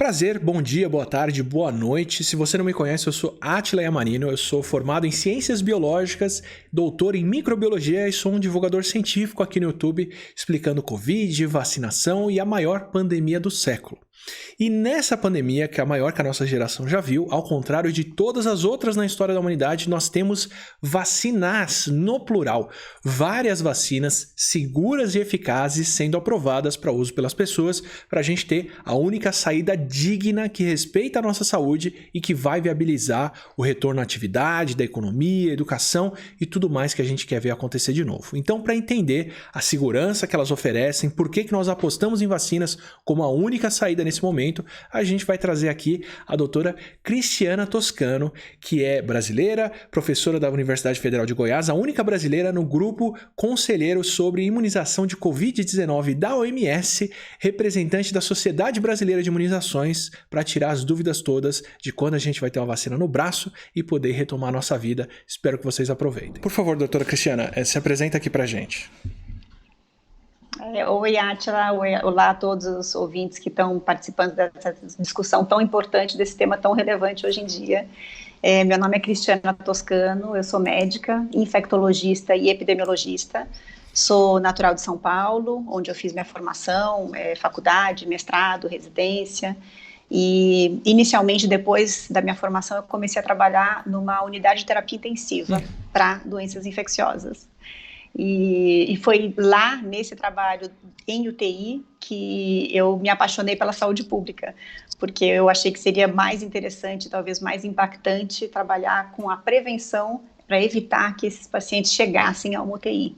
Prazer, bom dia, boa tarde, boa noite. Se você não me conhece, eu sou Átila Yamarino, eu sou formado em Ciências Biológicas, doutor em Microbiologia e sou um divulgador científico aqui no YouTube, explicando Covid, vacinação e a maior pandemia do século. E nessa pandemia, que é a maior que a nossa geração já viu, ao contrário de todas as outras na história da humanidade, nós temos vacinas, no plural. Várias vacinas seguras e eficazes sendo aprovadas para uso pelas pessoas, para a gente ter a única saída digna que respeita a nossa saúde e que vai viabilizar o retorno à atividade, da economia, educação e tudo mais que a gente quer ver acontecer de novo. Então, para entender a segurança que elas oferecem, por que nós apostamos em vacinas como a única saída nesse momento, a gente vai trazer aqui a doutora Cristiana Toscano, que é brasileira, professora da Universidade Federal de Goiás, a única brasileira no grupo conselheiro sobre imunização de Covid-19 da OMS, representante da Sociedade Brasileira de Imunizações, para tirar as dúvidas todas de quando a gente vai ter uma vacina no braço e poder retomar a nossa vida. Espero que vocês aproveitem. Por favor, doutora Cristiana, se apresenta aqui para a gente. Oi, Átila, olá a todos os ouvintes que estão participando dessa discussão tão importante, desse tema tão relevante hoje em dia. Meu nome é Cristiana Toscano, eu sou médica, infectologista e epidemiologista, sou natural de São Paulo, onde eu fiz minha formação, faculdade, mestrado, residência, e inicialmente, depois da minha formação, eu comecei a trabalhar numa unidade de terapia intensiva para doenças infecciosas. E foi lá, nesse trabalho em UTI, que eu me apaixonei pela saúde pública, porque eu achei que seria mais interessante, talvez mais impactante, trabalhar com a prevenção para evitar que esses pacientes chegassem a uma UTI.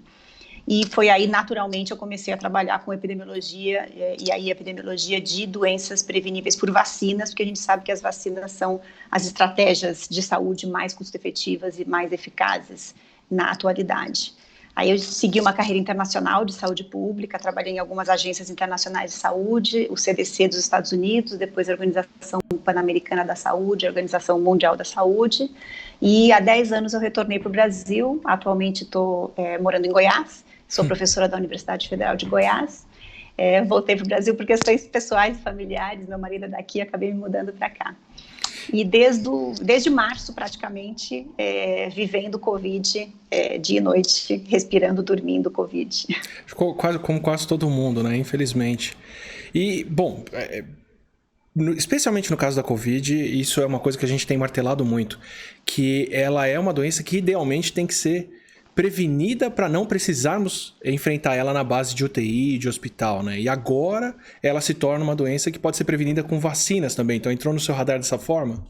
E foi aí, naturalmente, eu comecei a trabalhar com epidemiologia, e aí epidemiologia de doenças preveníveis por vacinas, porque a gente sabe que as vacinas são as estratégias de saúde mais custo-efetivas e mais eficazes na atualidade. Aí eu segui uma carreira internacional de saúde pública, trabalhei em algumas agências internacionais de saúde, o CDC dos Estados Unidos, depois a Organização Pan-Americana da Saúde, a Organização Mundial da Saúde, e há 10 anos eu retornei para o Brasil, atualmente estou morando em Goiás, sou professora da Universidade Federal de Goiás, voltei para o Brasil por questões pessoais e familiares, meu marido é daqui, acabei me mudando para cá. E desde março, praticamente, vivendo Covid, dia e noite, respirando, dormindo Covid. Ficou como quase todo mundo, né? Infelizmente. E, bom, especialmente no caso da Covid, isso é uma coisa que a gente tem martelado muito, que ela é uma doença que idealmente tem que ser prevenida para não precisarmos enfrentar ela na base de UTI, de hospital, né? E agora ela se torna uma doença que pode ser prevenida com vacinas também. Então entrou no seu radar dessa forma?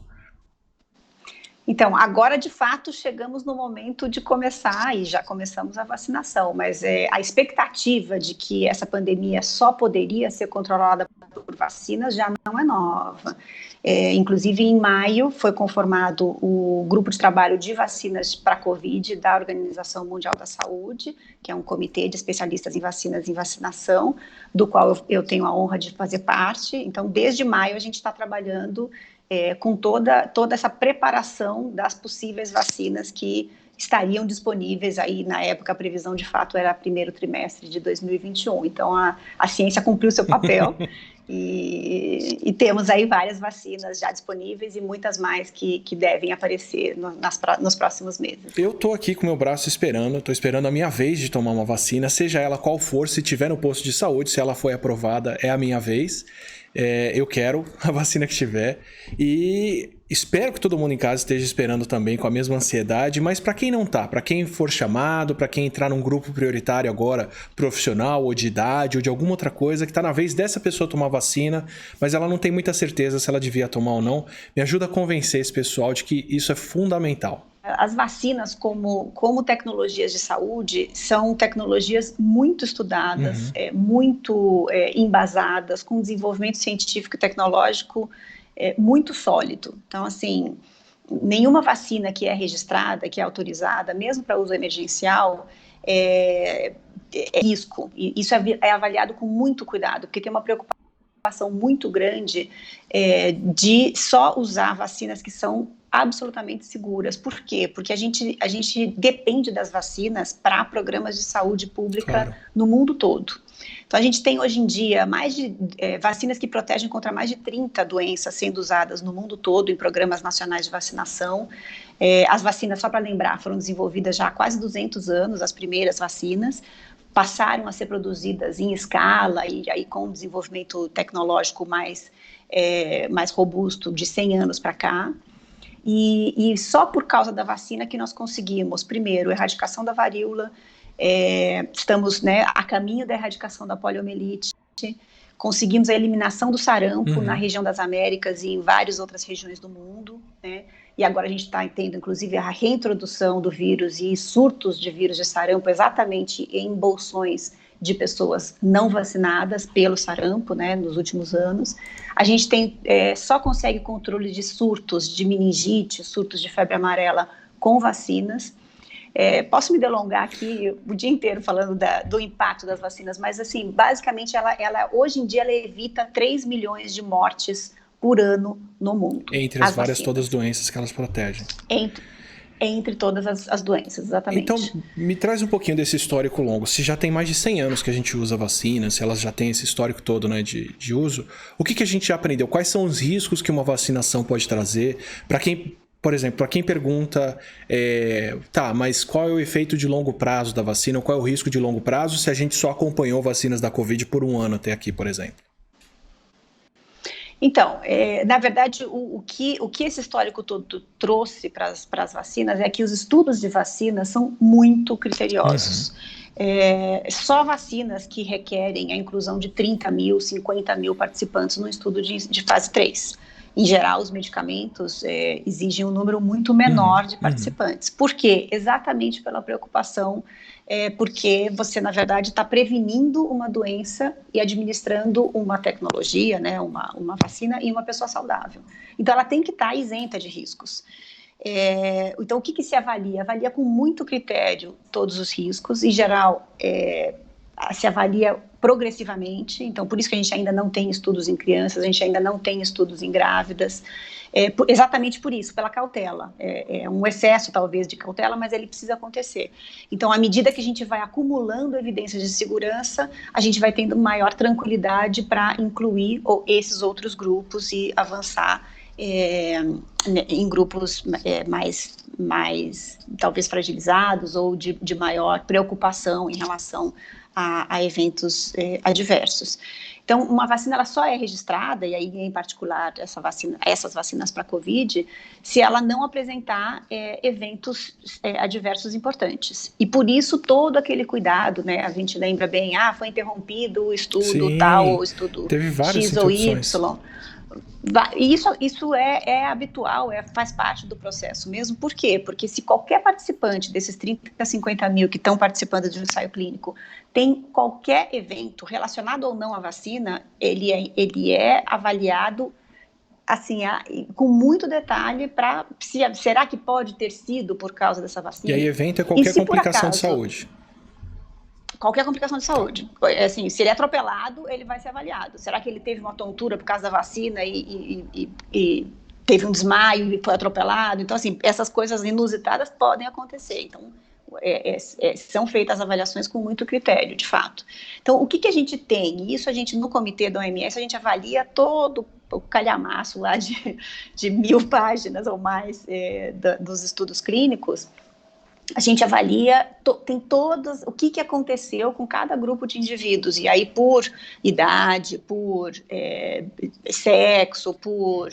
Então, agora de fato chegamos no momento de começar, e já começamos a vacinação, mas a expectativa de que essa pandemia só poderia ser controlada por vacinas já não é nova. Inclusive, em maio, foi conformado o grupo de trabalho de vacinas para a Covid da Organização Mundial da Saúde, que é um comitê de especialistas em vacinas e vacinação, do qual eu tenho a honra de fazer parte. Então, desde maio, a gente está trabalhando com toda essa preparação das possíveis vacinas que estariam disponíveis aí, na época, a previsão de fato era primeiro trimestre de 2021. Então, a ciência cumpriu seu papel e temos aí várias vacinas já disponíveis e muitas mais que devem aparecer nos próximos meses. Eu tô aqui com meu braço esperando, tô esperando a minha vez de tomar uma vacina, seja ela qual for, se tiver no posto de saúde, se ela foi aprovada, é a minha vez. Eu quero a vacina que tiver e espero que todo mundo em casa esteja esperando também com a mesma ansiedade, mas para quem não tá, para quem for chamado, para quem entrar num grupo prioritário agora, profissional ou de idade ou de alguma outra coisa, que tá na vez dessa pessoa tomar vacina, mas ela não tem muita certeza se ela devia tomar ou não, me ajuda a convencer esse pessoal de que isso é fundamental. As vacinas, como tecnologias de saúde, são tecnologias muito estudadas, muito embasadas, com desenvolvimento científico e tecnológico muito sólido. Então, assim, nenhuma vacina que é registrada, que é autorizada, mesmo para uso emergencial, é risco. E isso é avaliado com muito cuidado, porque tem uma preocupação muito grande de só usar vacinas que são absolutamente seguras. Por quê? Porque a gente depende das vacinas para programas de saúde pública no mundo todo. Então, a gente tem hoje em dia vacinas que protegem contra mais de 30 doenças sendo usadas no mundo todo em programas nacionais de vacinação. As vacinas, só para lembrar, foram desenvolvidas já há quase 200 anos, as primeiras vacinas, passaram a ser produzidas em escala e aí com um desenvolvimento tecnológico mais robusto de 100 anos para cá. E só por causa da vacina que nós conseguimos, primeiro, erradicação da varíola, estamos a caminho da erradicação da poliomielite, conseguimos a eliminação do sarampo na região das Américas e em várias outras regiões do mundo, né? E agora a gente está tendo, inclusive, a reintrodução do vírus e surtos de vírus de sarampo exatamente em bolsões de pessoas não vacinadas pelo sarampo, né, nos últimos anos. A gente só consegue controle de surtos de meningite, surtos de febre amarela com vacinas. Posso me delongar aqui o dia inteiro falando do impacto das vacinas, mas assim, basicamente ela hoje em dia ela evita 3 milhões de mortes por ano no mundo. Entre as várias todas as doenças que elas protegem. Entre todas as doenças, exatamente. Então, me traz um pouquinho desse histórico longo. Se já tem mais de 100 anos que a gente usa vacina, se elas já têm esse histórico todo, né, de uso, o que a gente já aprendeu? Quais são os riscos que uma vacinação pode trazer? Para quem, por exemplo, para quem pergunta, mas qual é o efeito de longo prazo da vacina? Ou qual é o risco de longo prazo se a gente só acompanhou vacinas da Covid por um ano até aqui, por exemplo? Então, na verdade, o que esse histórico todo trouxe para as vacinas é que os estudos de vacinas são muito criteriosos. Só vacinas que requerem a inclusão de 30 mil, 50 mil participantes no estudo de fase 3. Em geral, os medicamentos exigem um número muito menor de participantes. Por quê? Exatamente pela preocupação, porque você, na verdade, está prevenindo uma doença e administrando uma tecnologia, né, uma vacina em uma pessoa saudável. Então, ela tem que estar isenta de riscos. Então, o que se avalia? Avalia com muito critério todos os riscos. Em geral, se avalia progressivamente, então por isso que a gente ainda não tem estudos em crianças, a gente ainda não tem estudos em grávidas, exatamente por isso, pela cautela. É um excesso, talvez, de cautela, mas ele precisa acontecer. Então, à medida que a gente vai acumulando evidências de segurança, a gente vai tendo maior tranquilidade para incluir esses outros grupos e avançar em grupos mais talvez fragilizados ou de maior preocupação em relação a eventos adversos. Então, uma vacina ela só é registrada, e aí em particular essas vacinas para COVID, se ela não apresentar eventos adversos importantes. E por isso todo aquele cuidado, né? A gente lembra bem, foi interrompido o estudo tal, ou estudo teve várias X ou Y. Isso é habitual, faz parte do processo mesmo. Por quê? Porque se qualquer participante desses 30 a 50 mil que estão participando de um ensaio clínico tem qualquer evento relacionado ou não à vacina, ele é avaliado assim, com muito detalhe para será que pode ter sido por causa dessa vacina? E aí evento é qualquer complicação de saúde. Qualquer complicação de saúde. Assim, se ele é atropelado, ele vai ser avaliado. Será que ele teve uma tontura por causa da vacina e teve um desmaio e foi atropelado? Então, assim, essas coisas inusitadas podem acontecer. Então, são feitas as avaliações com muito critério, de fato. Então, o que a gente tem? Isso a gente, no comitê da OMS, a gente avalia todo o calhamaço lá de 1000 páginas ou mais dos estudos clínicos. A gente avalia, tem todos, o que aconteceu com cada grupo de indivíduos, e aí por idade, por sexo, por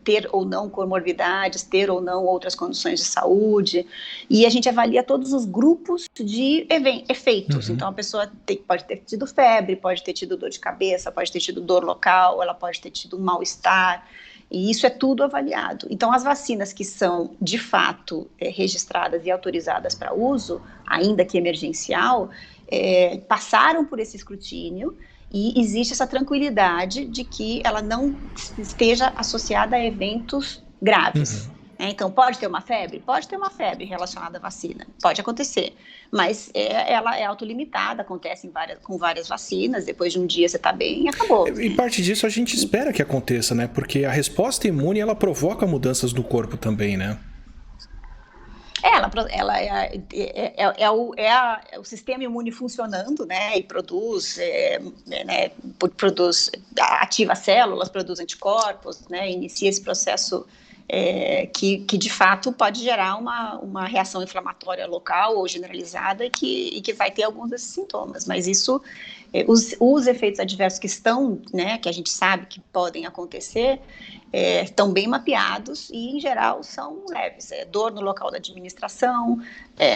ter ou não comorbidades, ter ou não outras condições de saúde, e a gente avalia todos os grupos de efeitos. Então a pessoa pode ter tido febre, pode ter tido dor de cabeça, pode ter tido dor local, ela pode ter tido um mal-estar, e isso é tudo avaliado. Então, as vacinas que são, de fato, registradas e autorizadas para uso, ainda que emergencial, passaram por esse escrutínio e existe essa tranquilidade de que ela não esteja associada a eventos graves. Então, pode ter uma febre? Pode ter uma febre relacionada à vacina, pode acontecer, mas ela é autolimitada, acontece com várias vacinas, depois de um dia você está bem e acabou. E parte disso a gente espera que aconteça, né? Porque a resposta imune, ela provoca mudanças no corpo também, né? É o sistema imune funcionando, né, e ativa células, produz anticorpos, né, inicia esse processo que de fato pode gerar uma reação inflamatória local ou generalizada e que vai ter alguns desses sintomas, mas isso, os efeitos adversos que estão, né, que a gente sabe que podem acontecer, estão bem mapeados e, em geral, são leves. Dor no local da administração,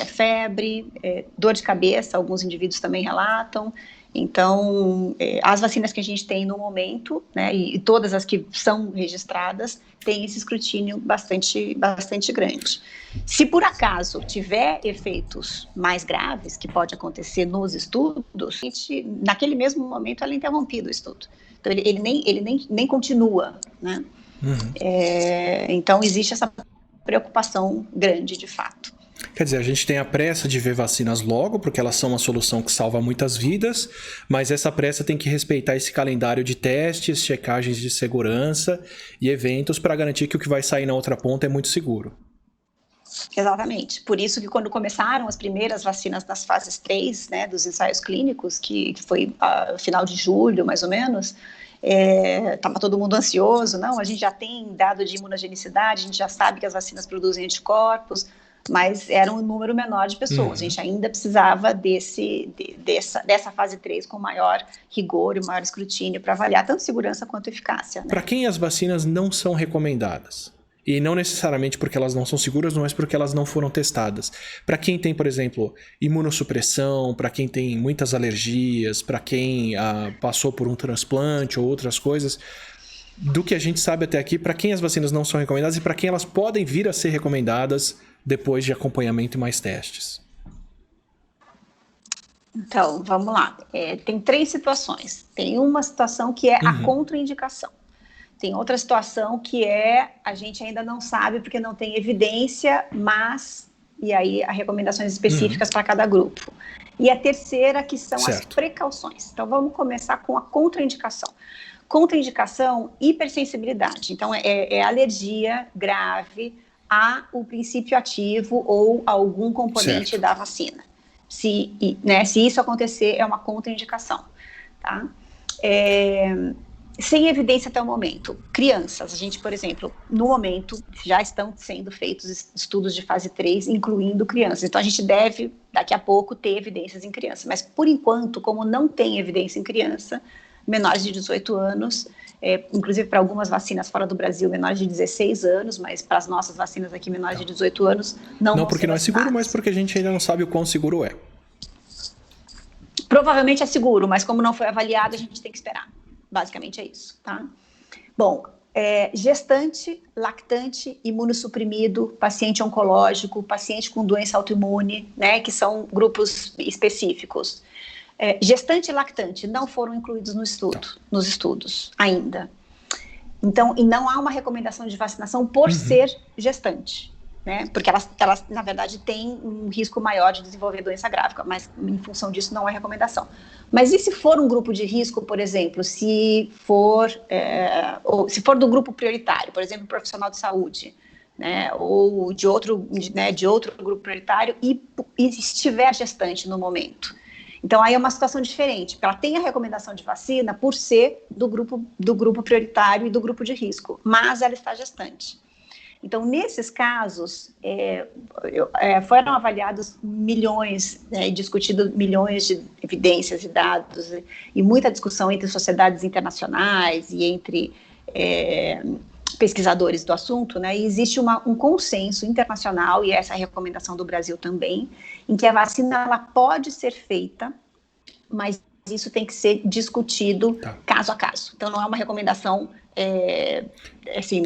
febre, dor de cabeça, alguns indivíduos também relatam. Então, as vacinas que a gente tem no momento, né, e todas as que são registradas, têm esse escrutínio bastante grande. Se por acaso tiver efeitos mais graves, que pode acontecer nos estudos, naquele mesmo momento ela é interrompida o estudo. Então, ele nem continua, né? Uhum. Então, existe essa preocupação grande, de fato. Quer dizer, a gente tem a pressa de ver vacinas logo, porque elas são uma solução que salva muitas vidas, mas essa pressa tem que respeitar esse calendário de testes, checagens de segurança e eventos para garantir que o que vai sair na outra ponta é muito seguro. Exatamente. Por isso que quando começaram as primeiras vacinas nas fases 3, né, dos ensaios clínicos, que foi final de julho, mais ou menos, estava todo mundo ansioso. Não, a gente já tem dado de imunogenicidade, a gente já sabe que as vacinas produzem anticorpos, mas era um número menor de pessoas. A gente ainda precisava dessa fase 3 com maior rigor e maior escrutínio para avaliar tanto segurança quanto eficácia. Né? Para quem as vacinas não são recomendadas? E não necessariamente porque elas não são seguras, mas porque elas não foram testadas. Para quem tem, por exemplo, imunossupressão, para quem tem muitas alergias, para quem passou por um transplante ou outras coisas, do que a gente sabe até aqui, para quem as vacinas não são recomendadas e para quem elas podem vir a ser recomendadas depois de acompanhamento e mais testes. Então, vamos lá. Tem 3 situações. Tem uma situação que é a contraindicação. Tem outra situação que a gente ainda não sabe porque não tem evidência, e aí há recomendações específicas para cada grupo. E a terceira que são as precauções. Então vamos começar com a contraindicação. Contraindicação, hipersensibilidade. Então é alergia grave ao princípio ativo ou a algum componente da vacina. Se isso acontecer, é uma contraindicação. Tá? Sem evidência até o momento. Crianças, a gente, por exemplo, no momento, já estão sendo feitos estudos de fase 3, incluindo crianças. Então, a gente deve, daqui a pouco, ter evidências em criança. Mas, por enquanto, como não tem evidência em criança, menores de 18 anos, inclusive para algumas vacinas fora do Brasil, menores de 16 anos, mas para as nossas vacinas aqui, menores de 18 anos, não porque não é seguro, mas porque a gente ainda não sabe o quão seguro é. Provavelmente é seguro, mas como não foi avaliado, a gente tem que esperar. Basicamente é isso, tá? Bom, gestante, lactante, imunossuprimido, paciente oncológico, paciente com doença autoimune, né, que são grupos específicos. Gestante e lactante não foram incluídos nos estudos ainda. Então, e não há uma recomendação de vacinação por ser gestante, né? Porque elas, na verdade, têm um risco maior de desenvolver doença grave, mas em função disso não é recomendação. Mas e se for um grupo de risco, por exemplo, se for do grupo prioritário, por exemplo, profissional de saúde, né, ou de outro grupo prioritário e estiver gestante no momento? Então, aí é uma situação diferente, porque ela tem a recomendação de vacina por ser do grupo prioritário e do grupo de risco, mas ela está gestante. Então, nesses casos, foram avaliados milhões, discutidos milhões de evidências e dados, e muita discussão entre sociedades internacionais e entre pesquisadores do assunto, né? E existe um consenso internacional, e essa é a recomendação do Brasil também, em que a vacina ela pode ser feita, mas isso tem que ser discutido caso a caso. Então, não é uma recomendação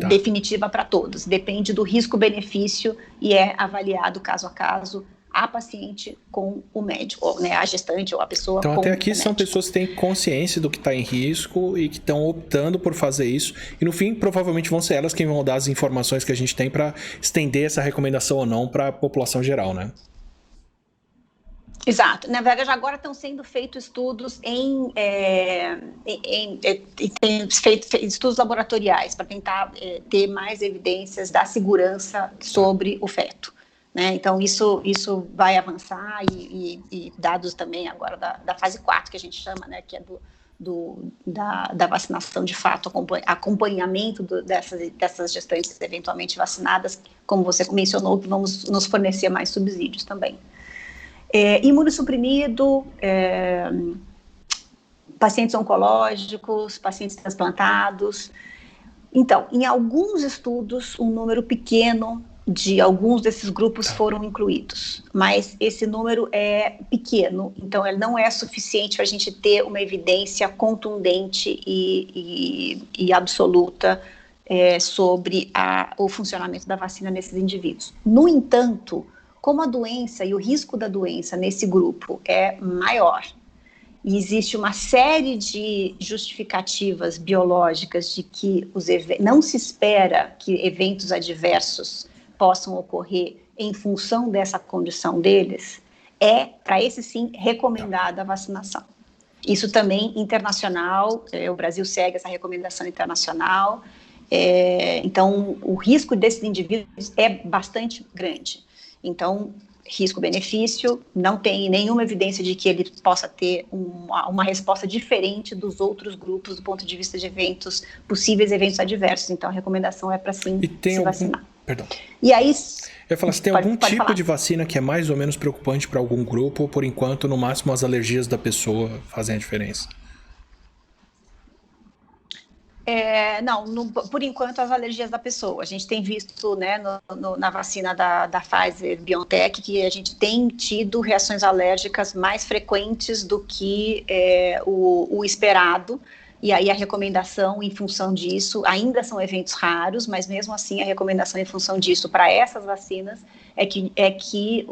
definitiva para todos. Depende do risco-benefício e é avaliado caso a caso a paciente com o médico, né, a gestante ou a pessoa com o médico. Então, até aqui são pessoas que têm consciência do que está em risco e que estão optando por fazer isso. E, no fim, provavelmente vão ser elas quem vão dar as informações que a gente tem para estender essa recomendação ou não para a população geral, né? Exato. Na verdade, agora estão sendo feitos estudos estudos laboratoriais para tentar ter mais evidências da segurança sobre o feto. né? Então, isso vai avançar e dados também agora da fase 4, que a gente chama, né, que é da vacinação de fato, acompanhamento dessas gestantes eventualmente vacinadas, como você mencionou, que vamos nos fornecer mais subsídios também. Imunossuprimido, pacientes oncológicos, pacientes transplantados. Então, em alguns estudos, um número pequeno de alguns desses grupos foram incluídos, mas esse número é pequeno, então ele não é suficiente para a gente ter uma evidência contundente e absoluta sobre o funcionamento da vacina nesses indivíduos. No entanto, como a doença e o risco da doença nesse grupo é maior, e existe uma série de justificativas biológicas de que não se espera que eventos adversos possam ocorrer em função dessa condição deles, para esse sim, recomendada a vacinação. Isso também internacional, o Brasil segue essa recomendação internacional, então o risco desses indivíduos é bastante grande. Então, risco-benefício, não tem nenhuma evidência de que ele possa ter uma resposta diferente dos outros grupos do ponto de vista de possíveis eventos adversos. Então, a recomendação é para sim se vacinar. Perdão. E aí... Eu ia falar, se tem algum tipo de vacina que é mais ou menos preocupante para algum grupo, ou por enquanto, no máximo, as alergias da pessoa fazem a diferença? Não, por enquanto, as alergias da pessoa. A gente tem visto, né, na vacina da Pfizer-BioNTech que a gente tem tido reações alérgicas mais frequentes do que o esperado, e aí a recomendação em função disso, ainda são eventos raros, mas mesmo assim a recomendação em função disso para essas vacinas é que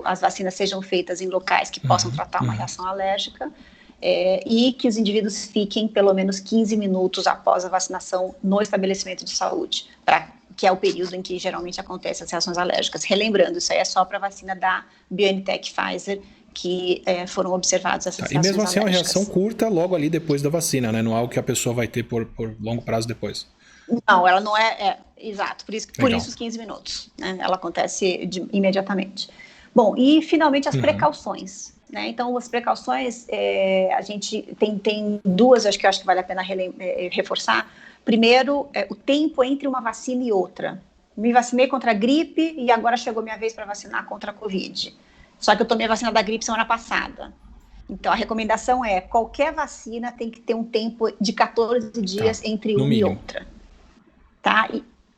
as vacinas sejam feitas em locais que possam tratar uma reação alérgica, e que os indivíduos fiquem pelo menos 15 minutos após a vacinação no estabelecimento de saúde, que é o período em que geralmente acontecem as reações alérgicas. Relembrando, isso aí é só para a vacina da BioNTech Pfizer, que foram observadas essas reações alérgicas. E mesmo assim é uma reação curta logo ali depois da vacina, né? Não é algo que a pessoa vai ter por longo prazo depois. Não, ela não exato, por isso os 15 minutos, né? Ela acontece imediatamente. Bom, e finalmente as precauções, né? Então, as precauções, a gente tem duas, acho que vale a pena reforçar. Primeiro, o tempo entre uma vacina e outra. Me vacinei contra a gripe e agora chegou minha vez para vacinar contra a Covid. Só que eu tomei a vacina da gripe semana passada. Então, a recomendação qualquer vacina tem que ter um tempo de 14 dias entre uma e outra. Tá?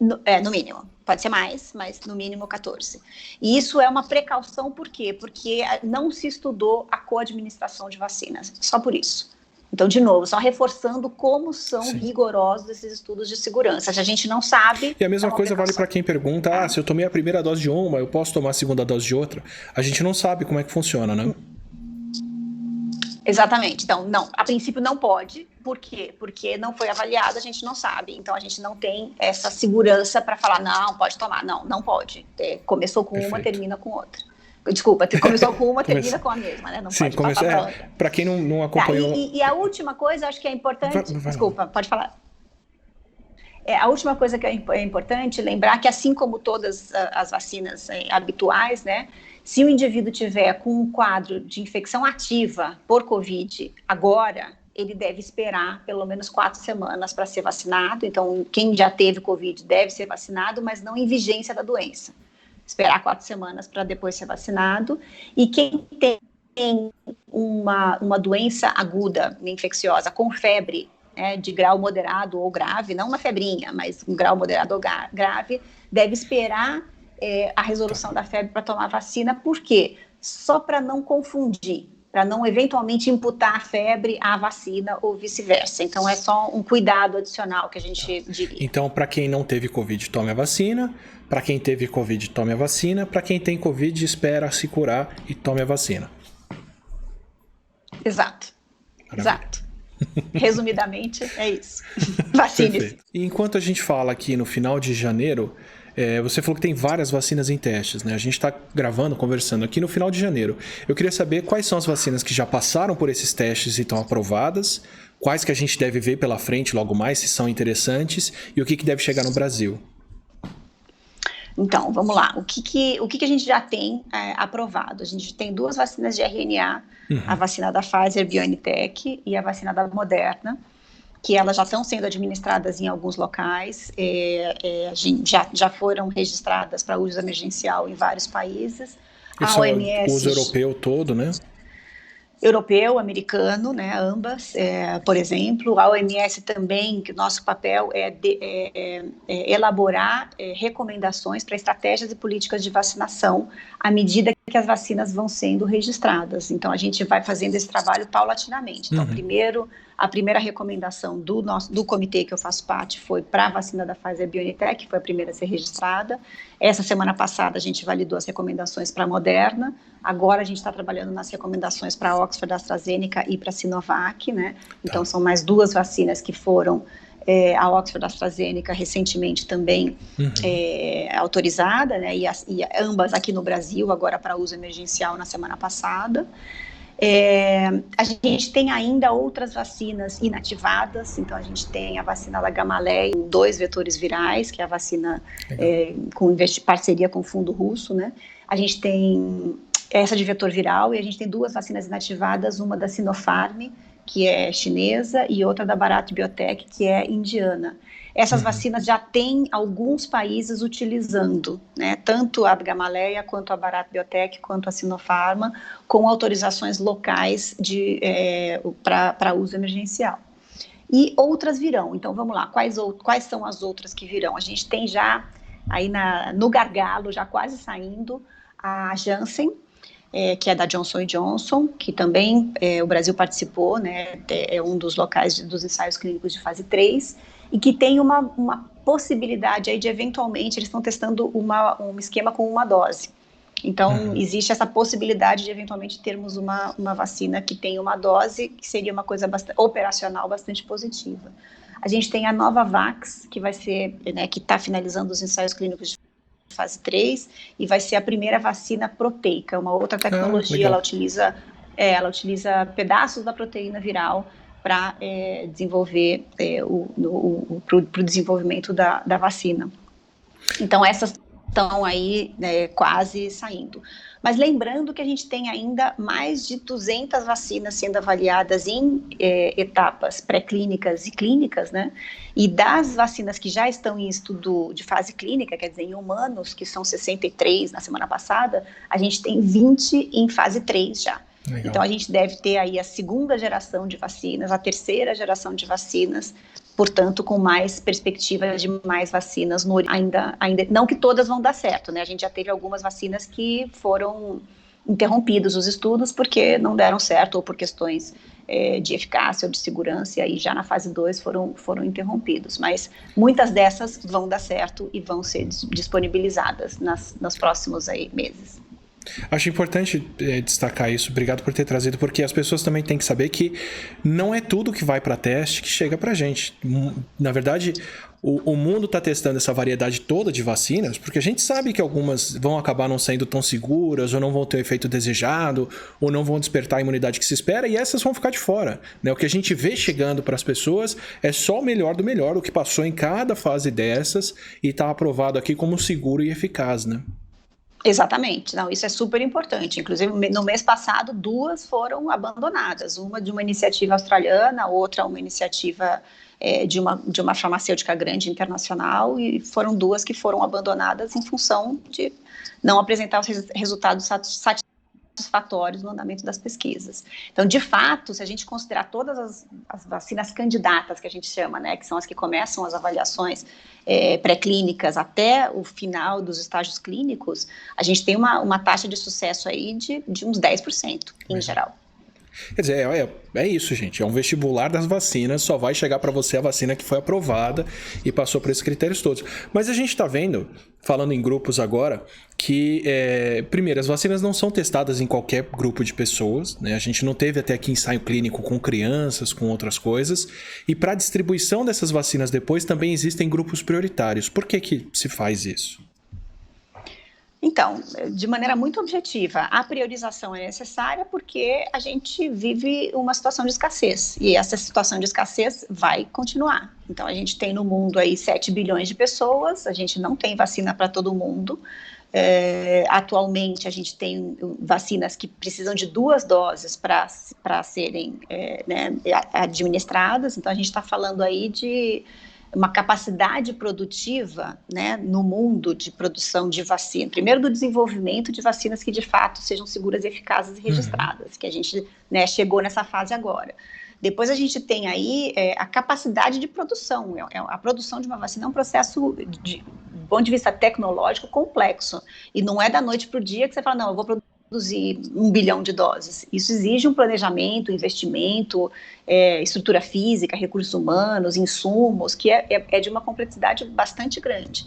No mínimo. Pode ser mais, mas no mínimo 14. E isso é uma precaução, por quê? Porque não se estudou a coadministração de vacinas, só por isso. Então, de novo, só reforçando como são rigorosos esses estudos de segurança. A gente não sabe... E a mesma coisa vale para quem pergunta, se eu tomei a primeira dose de uma, eu posso tomar a segunda dose de outra? A gente não sabe como é que funciona, né? Exatamente. Então, não, a princípio não pode. Por quê? Porque não foi avaliado, a gente não sabe. Então, a gente não tem essa segurança para falar, não, pode tomar. Não pode. Começou com uma, termina com outra. Desculpa, começou com uma, termina com a mesma, né? Não pode passar para outra. Para quem não acompanhou... E a última coisa, acho que é importante... Desculpa, pode falar. A última coisa que é importante lembrar que, assim como todas as vacinas habituais, né? Se o indivíduo tiver com um quadro de infecção ativa por Covid agora, ele deve esperar pelo menos 4 semanas para ser vacinado. Então, quem já teve Covid deve ser vacinado, mas não em vigência da doença. Esperar 4 semanas para depois ser vacinado. E quem tem uma doença aguda, infecciosa, com febre, de grau moderado ou grave, não uma febrinha, mas um grau moderado ou grave, deve esperar a resolução da febre para tomar vacina. Por quê? Só para não confundir, para não eventualmente imputar a febre à vacina ou vice-versa. Então, é só um cuidado adicional que a gente diria. Então, para quem não teve Covid, tome a vacina. Para quem teve Covid, tome a vacina. Para quem tem Covid, espera se curar e tome a vacina. Exato. Maravilha. Exato. Resumidamente, é isso. Vacine-se. E enquanto a gente fala aqui no final de janeiro... você falou que tem várias vacinas em testes, né? A gente está gravando, conversando aqui no final de janeiro. Eu queria saber quais são as vacinas que já passaram por esses testes e estão aprovadas, quais que a gente deve ver pela frente logo mais, se são interessantes, e o que deve chegar no Brasil. Então, vamos lá. O que a gente já tem aprovado? A gente tem 2 vacinas de RNA, a vacina da Pfizer-BioNTech e a vacina da Moderna, que elas já estão sendo administradas em alguns locais, já foram registradas para uso emergencial em vários países. Isso é o uso europeu todo, né? Europeu, americano, né, ambas, por exemplo, a OMS também, que o nosso papel é elaborar recomendações para estratégias e políticas de vacinação à medida que as vacinas vão sendo registradas. Então, a gente vai fazendo esse trabalho paulatinamente. Então, a primeira recomendação do comitê que eu faço parte foi para a vacina da Pfizer-BioNTech, que foi a primeira a ser registrada. Essa semana passada, a gente validou as recomendações para a Moderna. Agora a gente está trabalhando nas recomendações para a Oxford, AstraZeneca e para a Sinovac, né? Então são mais 2 vacinas que foram, a Oxford, AstraZeneca recentemente também autorizada, né? E ambas aqui no Brasil, agora para uso emergencial na semana passada. A gente tem ainda outras vacinas inativadas, então a gente tem a vacina da Gamaleya em 2 vetores virais, que é a vacina com parceria com o fundo russo, né? A gente tem essa de vetor viral, e a gente tem 2 vacinas inativadas, uma da Sinopharm, que é chinesa, e outra da Bharat Biotech, que é indiana. Essas vacinas já tem alguns países utilizando, né, tanto a Gamaleya, quanto a Bharat Biotech, quanto a Sinopharm, com autorizações locais para uso emergencial. E outras virão. Então, vamos lá, quais são as outras que virão? A gente tem já, aí no gargalo, já quase saindo, a Janssen, que é da Johnson & Johnson, que também o Brasil participou, né, é um dos locais dos ensaios clínicos de fase 3, e que tem uma possibilidade aí de, eventualmente, eles estão testando um esquema com uma dose. Então, existe essa possibilidade de, eventualmente, termos uma vacina que tem uma dose, que seria uma coisa operacional bastante positiva. A gente tem a Novavax, que vai ser, né, que está finalizando os ensaios clínicos de fase 3, e vai ser a primeira vacina proteica, uma outra tecnologia. Ela utiliza pedaços da proteína viral para desenvolver para o desenvolvimento da vacina. Então, essas estão aí, né, quase saindo. Mas lembrando que a gente tem ainda mais de 200 vacinas sendo avaliadas em etapas pré-clínicas e clínicas, né? E das vacinas que já estão em estudo de fase clínica, quer dizer, em humanos, que são 63 na semana passada, a gente tem 20 em fase 3 já. Legal. Então, a gente deve ter aí a 2ª geração de vacinas, a 3ª geração de vacinas, portanto, com mais perspectiva de mais vacinas, ainda não que todas vão dar certo, né? A gente já teve algumas vacinas que foram interrompidos os estudos porque não deram certo, ou por questões de eficácia ou de segurança, e aí já na fase 2 foram interrompidos. Mas muitas dessas vão dar certo e vão ser disponibilizadas nos próximos meses. Acho importante destacar isso, obrigado por ter trazido, porque as pessoas também têm que saber que não é tudo que vai para teste que chega para a gente. Na verdade, o mundo está testando essa variedade toda de vacinas, porque a gente sabe que algumas vão acabar não sendo tão seguras, ou não vão ter o efeito desejado, ou não vão despertar a imunidade que se espera, e essas vão ficar de fora, né? O que a gente vê chegando para as pessoas é só o melhor do melhor, o que passou em cada fase dessas, e está aprovado aqui como seguro e eficaz, né? Exatamente, não, isso é super importante. Inclusive, no mês passado, 2 foram abandonadas, uma de uma iniciativa australiana, outra uma iniciativa de uma farmacêutica grande internacional, e foram 2 que foram abandonadas em função de não apresentar os resultados satisfatórios no andamento das pesquisas. Então, de fato, se a gente considerar todas as vacinas candidatas, que a gente chama, né, que são as que começam as avaliações pré-clínicas até o final dos estágios clínicos, a gente tem uma taxa de sucesso aí de uns 10% em geral. Quer dizer, é isso, gente. É um vestibular das vacinas. Só vai chegar para você a vacina que foi aprovada e passou por esses critérios todos. Mas a gente está vendo, falando em grupos agora, que, primeiro, as vacinas não são testadas em qualquer grupo de pessoas, né? A gente não teve até aqui ensaio clínico com crianças, com outras coisas. E para a distribuição dessas vacinas depois, também existem grupos prioritários. Por que se faz isso? Então, de maneira muito objetiva, a priorização é necessária porque a gente vive uma situação de escassez, e essa situação de escassez vai continuar. Então, a gente tem no mundo aí 7 bilhões de pessoas, a gente não tem vacina para todo mundo. Atualmente, a gente tem vacinas que precisam de 2 doses para serem né, administradas, então a gente está falando aí de uma capacidade produtiva, né, no mundo de produção de vacina. Primeiro, do desenvolvimento de vacinas que, de fato, sejam seguras, eficazes e registradas, que a gente, né, chegou nessa fase agora. Depois a gente tem aí a capacidade de produção. A produção de uma vacina é um processo, do ponto de vista tecnológico, complexo. E não é da noite para o dia que você fala, não, eu vou produzir 1 bilhão de doses. Isso exige um planejamento, investimento, estrutura física, recursos humanos, insumos, que é de uma complexidade bastante grande.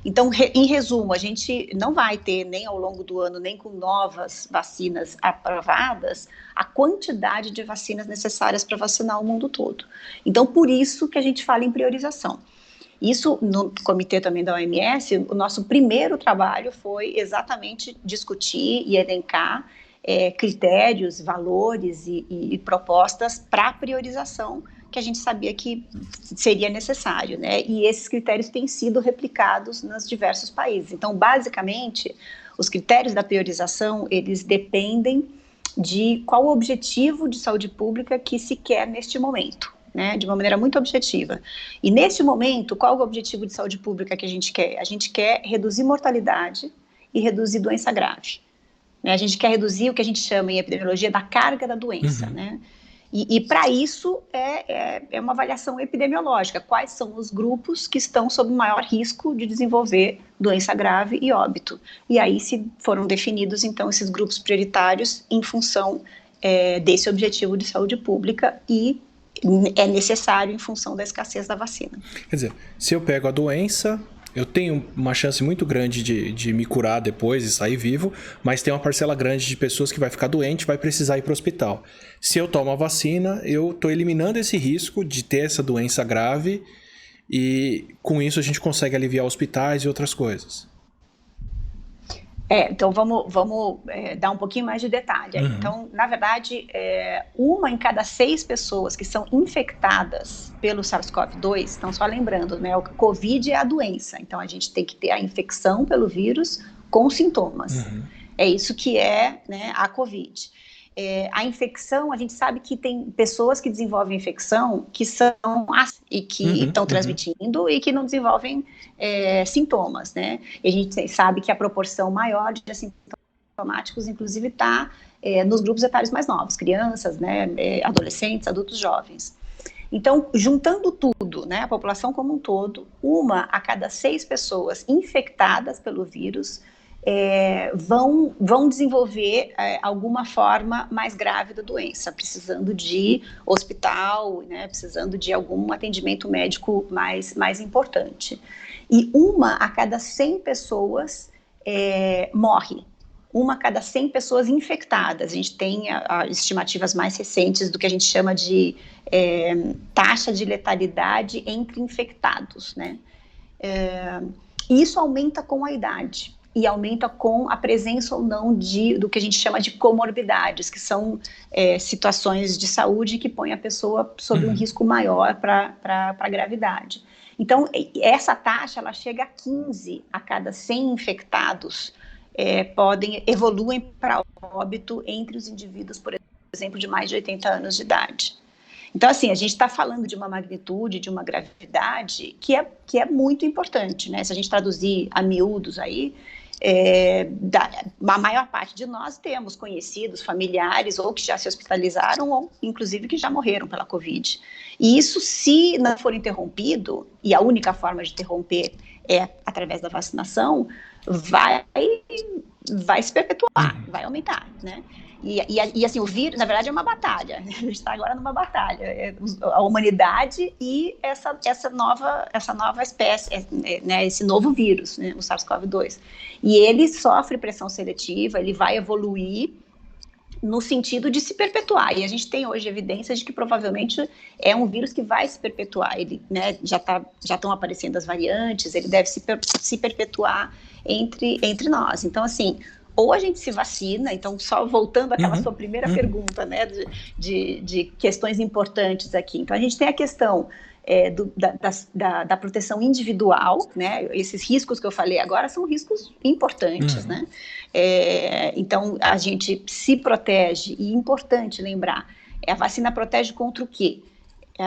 Então, em resumo, a gente não vai ter, nem ao longo do ano, nem com novas vacinas aprovadas, a quantidade de vacinas necessárias para vacinar o mundo todo. Então, por isso que a gente fala em priorização. Isso, no comitê também da OMS, o nosso primeiro trabalho foi exatamente discutir e elencar critérios, valores e propostas para priorização que a gente sabia que seria necessário, né? E esses critérios têm sido replicados nos diversos países. Então, basicamente, os critérios da priorização, eles dependem de qual o objetivo de saúde pública que se quer neste momento. Né, de uma maneira muito objetiva. E neste momento, qual é o objetivo de saúde pública que a gente quer? A gente quer reduzir mortalidade e reduzir doença grave. Né, a gente quer reduzir o que a gente chama em epidemiologia da carga da doença. Né? E para isso é uma avaliação epidemiológica. Quais são os grupos que estão sob maior risco de desenvolver doença grave e óbito? E aí se foram definidos, então, esses grupos prioritários em função desse objetivo de saúde pública e é necessário em função da escassez da vacina. Quer dizer, se eu pego a doença, eu tenho uma chance muito grande de me curar depois e sair vivo, mas tem uma parcela grande de pessoas que vai ficar doente e vai precisar ir para o hospital. Se eu tomo a vacina, eu estou eliminando esse risco de ter essa doença grave e com isso a gente consegue aliviar hospitais e outras coisas. Então vamos dar um pouquinho mais de detalhe. Então, na verdade, 1 em cada 6 pessoas que são infectadas pelo SARS-CoV-2, então só lembrando, né, o COVID é a doença, então a gente tem que ter a infecção pelo vírus com sintomas. É isso que é, né, a COVID. A infecção, a gente sabe que tem pessoas que desenvolvem infecção que são e que estão transmitindo e que não desenvolvem sintomas, né? E a gente sabe que a proporção maior de assintomáticos, inclusive, está nos grupos etários mais novos, crianças, né, adolescentes, adultos jovens. Então, juntando tudo, né, a população como um todo, 1 a cada 6 pessoas infectadas pelo vírus vão desenvolver alguma forma mais grave da doença, precisando de hospital, né, precisando de algum atendimento médico mais importante. E 1 a cada 100 pessoas morre. 1 a cada 100 pessoas infectadas. A gente tem as estimativas mais recentes do que a gente chama de taxa de letalidade entre infectados, né? E isso aumenta com a idade. E aumenta com a presença ou não do que a gente chama de comorbidades, que são situações de saúde que põem a pessoa sob um risco maior para a gravidade. Então, essa taxa ela chega a 15 a cada 100 infectados evoluem para óbito entre os indivíduos, por exemplo, de mais de 80 anos de idade. Então, assim, a gente está falando de uma magnitude, de uma gravidade que é muito importante, né? Se a gente traduzir a miúdos aí, a maior parte de nós temos conhecidos, familiares, ou que já se hospitalizaram, ou inclusive que já morreram pela Covid. E isso, se não for interrompido, e a única forma de interromper é através da vacinação, vai se perpetuar, vai aumentar, né? E assim, o vírus, na verdade, é uma batalha. A gente está agora numa batalha. A humanidade e essa nova espécie, né, esse novo vírus, né, o SARS-CoV-2. E ele sofre pressão seletiva, ele vai evoluir no sentido de se perpetuar. E a gente tem hoje evidências de que provavelmente é um vírus que vai se perpetuar. Ele, né, já estão aparecendo as variantes, ele deve se perpetuar entre nós. Então, assim, ou a gente se vacina, então só voltando àquela sua primeira pergunta, né, de questões importantes aqui. Então, a gente tem a questão da proteção individual, né? Esses riscos que eu falei agora são riscos importantes, né? Então, a gente se protege, e é importante lembrar, a vacina protege contra o quê?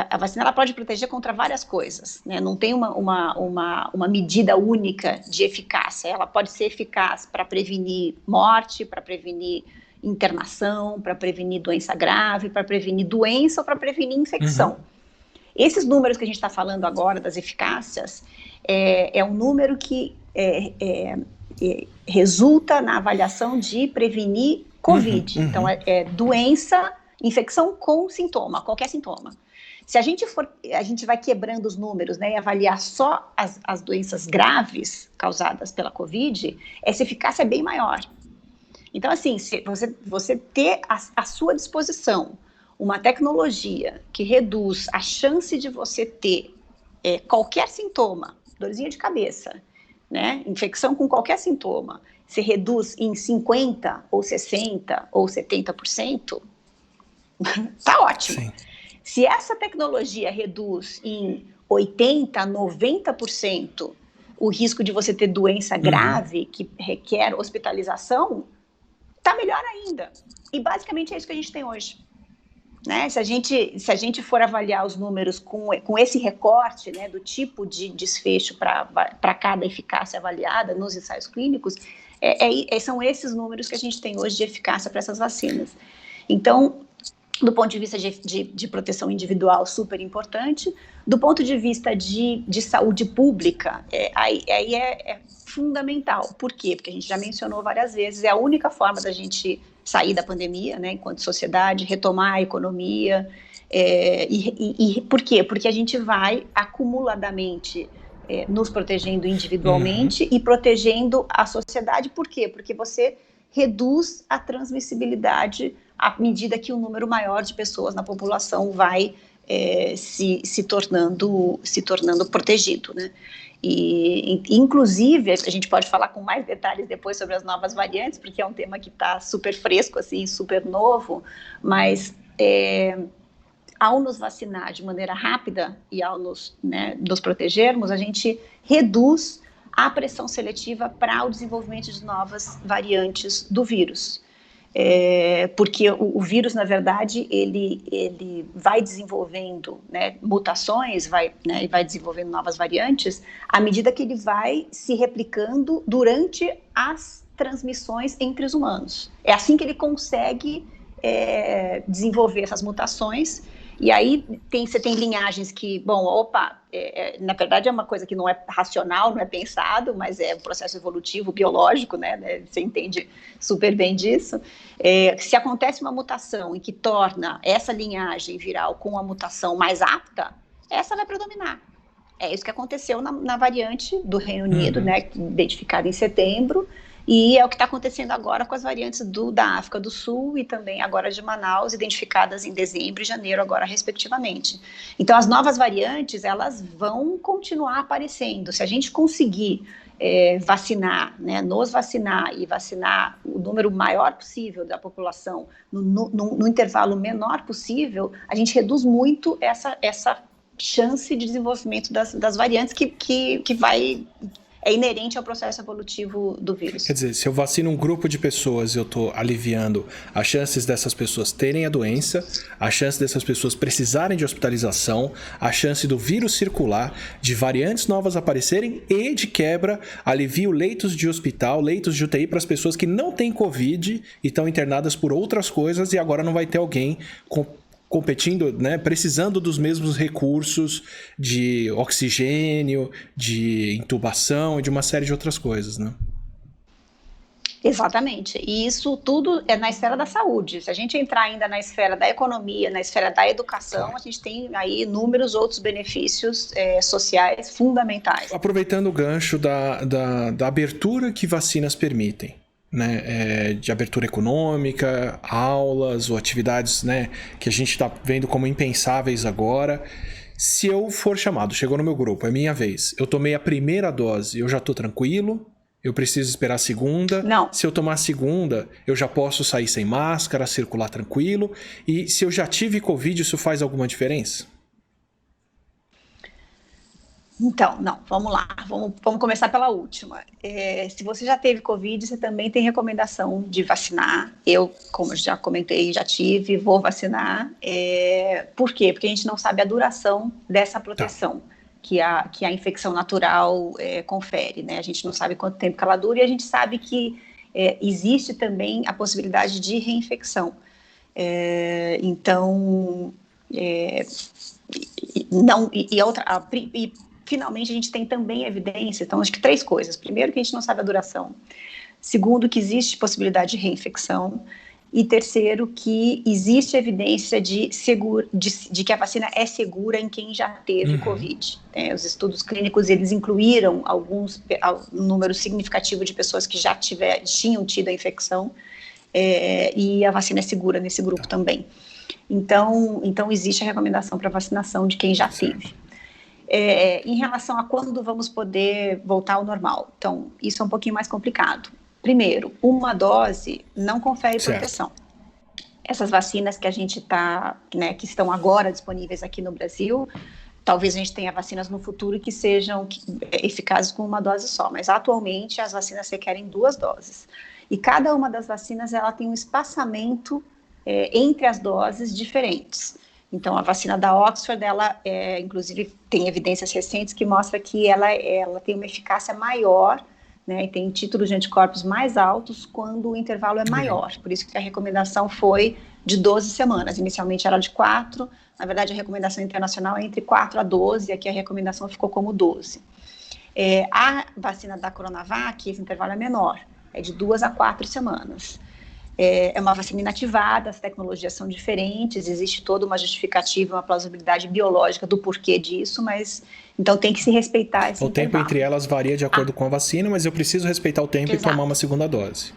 A vacina ela pode proteger contra várias coisas, né? Não tem uma medida única de eficácia. Ela pode ser eficaz para prevenir morte, para prevenir internação, para prevenir doença grave, para prevenir doença ou para prevenir infecção. Esses números que a gente está falando agora das eficácias é um número que resulta na avaliação de prevenir COVID. Então, doença, infecção com sintoma, qualquer sintoma. Se a gente vai quebrando os números, né, e avaliar só as doenças graves causadas pela COVID, essa eficácia é bem maior. Então, assim, se você ter à sua disposição uma tecnologia que reduz a chance de você ter qualquer sintoma, dorzinha de cabeça, né, infecção com qualquer sintoma, se reduz em 50%, ou 60%, ou 70%, tá ótimo. Sim. Se essa tecnologia reduz em 80%, 90% o risco de você ter doença grave que requer hospitalização, tá melhor ainda. E basicamente é isso que a gente tem hoje. Né? Se a gente for avaliar os números com esse recorte, né, do tipo de desfecho para cada eficácia avaliada nos ensaios clínicos, são esses números que a gente tem hoje de eficácia para essas vacinas. Então, do ponto de vista de proteção individual, super importante. Do ponto de vista de saúde pública, aí é fundamental. Por quê? Porque a gente já mencionou várias vezes, é a única forma da gente sair da pandemia, né, enquanto sociedade, retomar a economia. E por quê? Porque a gente vai acumuladamente nos protegendo individualmente e protegendo a sociedade. Por quê? Porque você reduz a transmissibilidade à medida que o número maior de pessoas na população vai se tornando protegido, né? E, inclusive, a gente pode falar com mais detalhes depois sobre as novas variantes, porque é um tema que está super fresco, assim, super novo, mas ao nos vacinar de maneira rápida e ao nos protegermos, a gente reduz a pressão seletiva para o desenvolvimento de novas variantes do vírus. Porque o vírus, na verdade, ele vai desenvolvendo, né, mutações, e vai desenvolvendo novas variantes à medida que ele vai se replicando durante as transmissões entre os humanos. É assim que ele consegue desenvolver essas mutações. E aí você tem linhagens que, na verdade é uma coisa que não é racional, não é pensado, mas é um processo evolutivo, biológico, né? Você entende super bem disso. Se acontece uma mutação em que torna essa linhagem viral com a mutação mais apta, essa vai predominar. É isso que aconteceu na variante do Reino Unido, né? Identificada em setembro. E é o que está acontecendo agora com as variantes da África do Sul e também agora de Manaus, identificadas em dezembro e janeiro agora, respectivamente. Então, as novas variantes, elas vão continuar aparecendo. Se a gente conseguir vacinar, né, nos vacinar e vacinar o número maior possível da população no intervalo menor possível, a gente reduz muito essa chance de desenvolvimento das variantes que é inerente ao processo evolutivo do vírus. Quer dizer, se eu vacino um grupo de pessoas, eu estou aliviando as chances dessas pessoas terem a doença, a chance dessas pessoas precisarem de hospitalização, a chance do vírus circular, de variantes novas aparecerem e, de quebra, alivio leitos de hospital, leitos de UTI para as pessoas que não têm Covid e estão internadas por outras coisas e agora não vai ter alguém competindo, né, precisando dos mesmos recursos de oxigênio, de intubação e de uma série de outras coisas, né? Exatamente. E isso tudo é na esfera da saúde. Se a gente entrar ainda na esfera da economia, na esfera da educação, a gente tem aí inúmeros outros benefícios sociais fundamentais. Aproveitando o gancho da abertura que vacinas permitem, né, de abertura econômica, aulas ou atividades, né, que a gente está vendo como impensáveis agora. Se eu for chamado, chegou no meu grupo, é minha vez, eu tomei a primeira dose, eu já estou tranquilo? Eu preciso esperar a segunda? Não. Se eu tomar a segunda, eu já posso sair sem máscara, circular tranquilo? E se eu já tive Covid, isso faz alguma diferença? Então, não, vamos lá, vamos começar pela última. Se você já teve Covid, você também tem recomendação de vacinar. Eu, como eu já comentei, já tive, vou vacinar. Por quê? Porque a gente não sabe a duração dessa proteção que a infecção natural confere, né? A gente não sabe quanto tempo que ela dura e a gente sabe que existe também a possibilidade de reinfecção. Finalmente, a gente tem também evidência, então, acho que 3 coisas. Primeiro, que a gente não sabe a duração. Segundo, que existe possibilidade de reinfecção. E terceiro, que existe evidência de que a vacina é segura em quem já teve Covid. Os estudos clínicos, eles incluíram um número significativo de pessoas que já tinham tido a infecção, e a vacina é segura nesse grupo também. Então, existe a recomendação para vacinação de quem já teve. Em relação a quando vamos poder voltar ao normal, então, isso é um pouquinho mais complicado. Primeiro, uma dose não confere proteção. Essas vacinas que a gente está, né, que estão agora disponíveis aqui no Brasil, talvez a gente tenha vacinas no futuro que sejam eficazes com uma dose só, mas atualmente as vacinas requerem 2 doses. E cada uma das vacinas, ela tem um espaçamento entre as doses diferentes. Então, a vacina da Oxford, ela, inclusive, tem evidências recentes que mostram que ela tem uma eficácia maior, né, e tem títulos de anticorpos mais altos quando o intervalo é maior. Por isso que a recomendação foi de 12 semanas. Inicialmente era de 4, na verdade, a recomendação internacional é entre 4 a 12, e aqui a recomendação ficou como 12. A vacina da Coronavac, esse intervalo é menor, é de 2 a 4 semanas. É uma vacina inativada, as tecnologias são diferentes, existe toda uma justificativa, uma plausibilidade biológica do porquê disso, mas então tem que se respeitar esse intervalo. O tempo entre elas varia de acordo com a vacina, mas eu preciso respeitar o tempo e tomar uma segunda dose.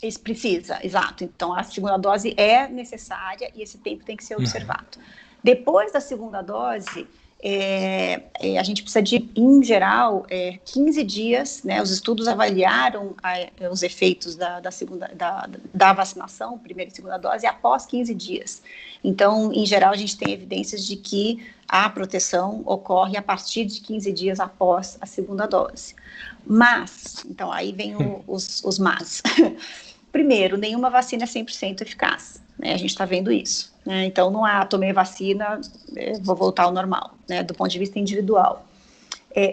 Isso precisa, exato. Então a segunda dose é necessária e esse tempo tem que ser observado. Depois da segunda dose, a gente precisa de, em geral, 15 dias, né? Os estudos avaliaram os efeitos da vacinação, primeira e segunda dose, após 15 dias. Então, em geral, a gente tem evidências de que a proteção ocorre a partir de 15 dias após a segunda dose. Mas, então, aí vem os mas. Primeiro, nenhuma vacina é 100% eficaz, né? A gente está vendo isso, né? Então, não tomei vacina, vou voltar ao normal, né? Do ponto de vista individual.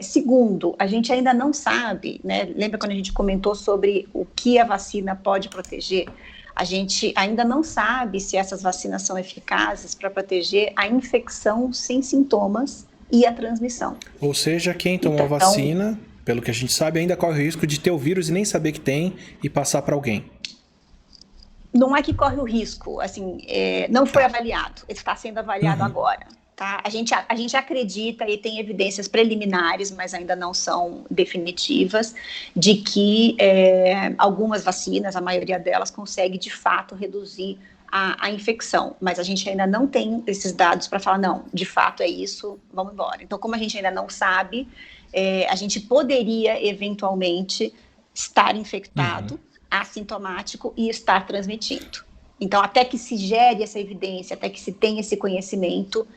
Segundo, a gente ainda não sabe, né? Lembra quando a gente comentou sobre o que a vacina pode proteger? A gente ainda não sabe se essas vacinas são eficazes para proteger a infecção sem sintomas e a transmissão. Ou seja, quem tomou a vacina, pelo que a gente sabe, ainda corre o risco de ter o vírus e nem saber que tem e passar para alguém. Não é que corre o risco, assim, não foi avaliado, está sendo avaliado agora. Tá? A gente acredita e tem evidências preliminares, mas ainda não são definitivas, de que algumas vacinas, a maioria delas, consegue de fato reduzir a infecção, mas a gente ainda não tem esses dados para falar, não, de fato é isso, vamos embora. Então, como a gente ainda não sabe, a gente poderia eventualmente estar infectado, assintomático e estar transmitindo. Então, até que se gere essa evidência, até que se tenha esse conhecimento,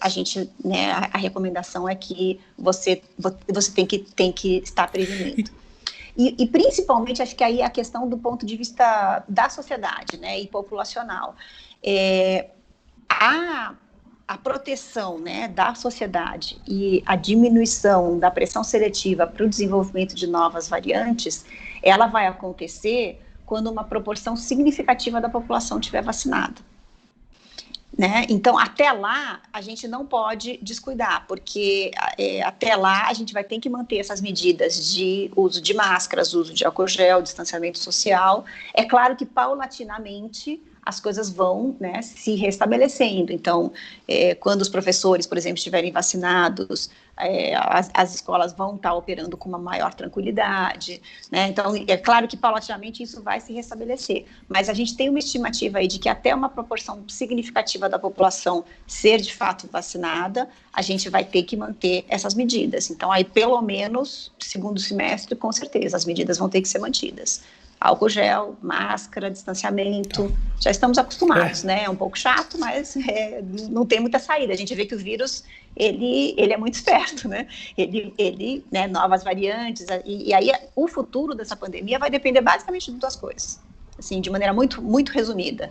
a gente, né, a recomendação é que você tem que estar prevenindo. E principalmente, acho que aí a questão do ponto de vista da sociedade, né, e populacional. A proteção, né, da sociedade e a diminuição da pressão seletiva para o desenvolvimento de novas variantes, ela vai acontecer quando uma proporção significativa da população estiver vacinada. Né? Então, até lá, a gente não pode descuidar, porque até lá a gente vai ter que manter essas medidas de uso de máscaras, uso de álcool gel, distanciamento social. É claro que, paulatinamente, as coisas vão, né, se restabelecendo. Então, quando os professores, por exemplo, estiverem vacinados, as escolas vão estar operando com uma maior tranquilidade, né? Então, é claro que paulatinamente isso vai se restabelecer, mas a gente tem uma estimativa aí de que até uma proporção significativa da população ser de fato vacinada, a gente vai ter que manter essas medidas. Então, aí pelo menos, segundo semestre, com certeza, as medidas vão ter que ser mantidas. Álcool gel, máscara, distanciamento, já estamos acostumados, né? É um pouco chato, mas não tem muita saída. A gente vê que o vírus, ele é muito esperto, né? Ele né, novas variantes, e aí o futuro dessa pandemia vai depender basicamente de duas coisas, assim, de maneira muito, muito resumida.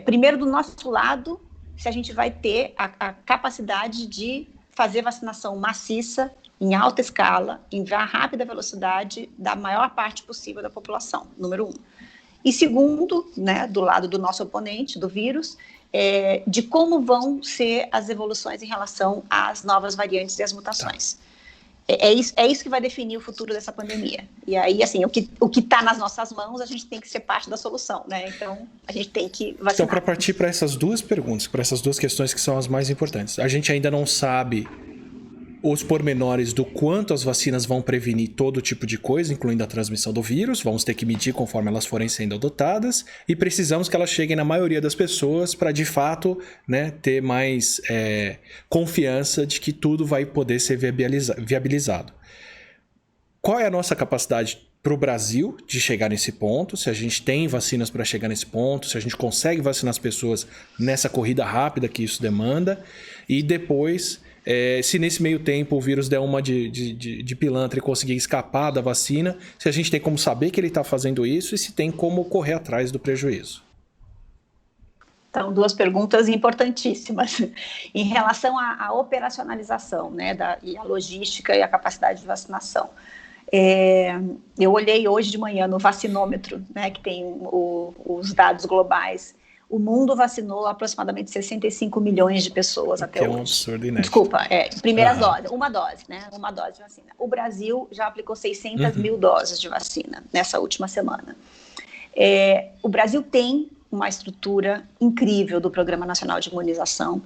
Primeiro, do nosso lado, se a gente vai ter a capacidade de fazer vacinação maciça, em alta escala, em rápida velocidade, da maior parte possível da população, número 1. E segundo, né, do lado do nosso oponente, do vírus, de como vão ser as evoluções em relação às novas variantes e às mutações. É isso que vai definir o futuro dessa pandemia. E aí, assim, o que está nas nossas mãos, a gente tem que ser parte da solução, né? Então, a gente tem que vacinar. Então, para partir para essas duas perguntas, para essas duas questões que são as mais importantes, a gente ainda não sabe os pormenores do quanto as vacinas vão prevenir todo tipo de coisa, incluindo a transmissão do vírus. Vamos ter que medir conforme elas forem sendo adotadas e precisamos que elas cheguem na maioria das pessoas para, de fato, né, ter mais confiança de que tudo vai poder ser viabilizado. Qual é a nossa capacidade para o Brasil de chegar nesse ponto? Se a gente tem vacinas para chegar nesse ponto, se a gente consegue vacinar as pessoas nessa corrida rápida que isso demanda, e depois... se nesse meio tempo o vírus der uma de pilantra e conseguir escapar da vacina, se a gente tem como saber que ele está fazendo isso e se tem como correr atrás do prejuízo. Então, duas perguntas importantíssimas. Em relação à operacionalização, né, e a logística e a capacidade de vacinação. Eu olhei hoje de manhã no vacinômetro, né, que tem os dados globais. O mundo vacinou aproximadamente 65 milhões de pessoas até hoje. É um absurdo inédito. Desculpa, primeira dose, uma dose, né? Uma dose de vacina. O Brasil já aplicou 600 mil doses de vacina nessa última semana. O Brasil tem uma estrutura incrível do Programa Nacional de Imunização,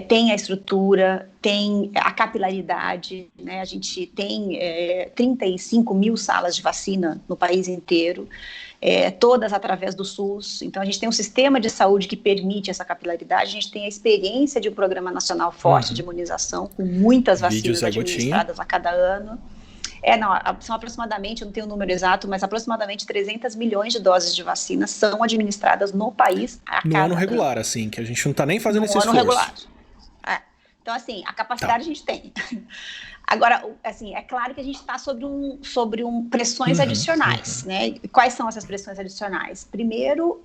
tem a estrutura, tem a capilaridade, né? A gente tem 35 mil salas de vacina no país inteiro, todas através do SUS. Então, a gente tem um sistema de saúde que permite essa capilaridade, a gente tem a experiência de um programa nacional forte de imunização, com muitas vacinas administradas a cada ano. São aproximadamente, eu não tenho o número exato, mas aproximadamente 300 milhões de doses de vacina são administradas no país a cada ano. No ano regular, assim, que a gente não está nem fazendo esse esforço. No ano regular. Então, assim, a capacidade a gente tem. Agora, assim, é claro que a gente está sobre pressões adicionais, né? E quais são essas pressões adicionais? Primeiro,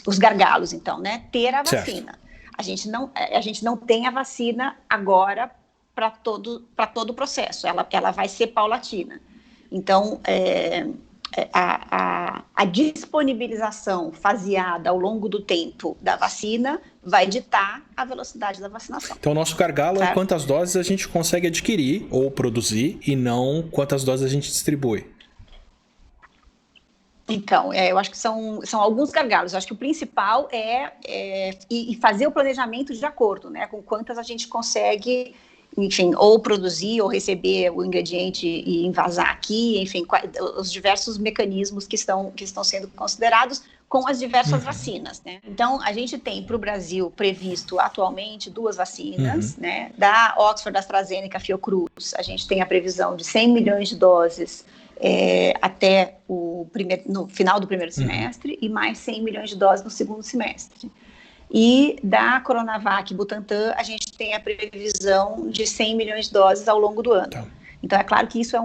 os gargalos, então, né? Ter a vacina. A gente não tem a vacina agora para todo o processo. Ela vai ser paulatina. Então, a disponibilização faseada ao longo do tempo da vacina vai ditar a velocidade da vacinação. Então, o nosso gargalo é quantas doses a gente consegue adquirir ou produzir e não quantas doses a gente distribui. Então, eu acho que são alguns gargalos. Eu acho que o principal é fazer o planejamento de acordo, né, com quantas a gente consegue, enfim, ou produzir ou receber o ingrediente e envasar aqui, enfim, os diversos mecanismos que estão sendo considerados com as diversas vacinas, né? Então, a gente tem para o Brasil previsto atualmente 2 vacinas, né? Da Oxford, AstraZeneca, Fiocruz, a gente tem a previsão de 100 milhões de doses até no final do primeiro semestre e mais 100 milhões de doses no segundo semestre. E da Coronavac Butantan, a gente tem a previsão de 100 milhões de doses ao longo do ano. Tá. Então, é claro que isso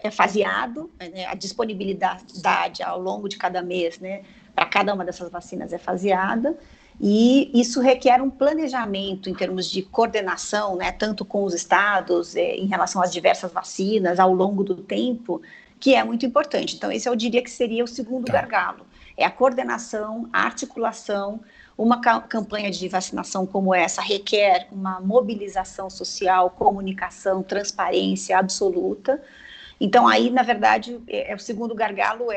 é faseado, né, a disponibilidade ao longo de cada mês, né, para cada uma dessas vacinas é faseada, e isso requer um planejamento em termos de coordenação, né, tanto com os estados, em relação às diversas vacinas ao longo do tempo, que é muito importante. Então, esse eu diria que seria o segundo gargalo. É a coordenação, a articulação. Uma campanha de vacinação como essa requer uma mobilização social, comunicação, transparência absoluta. Então, aí, na verdade, o segundo gargalo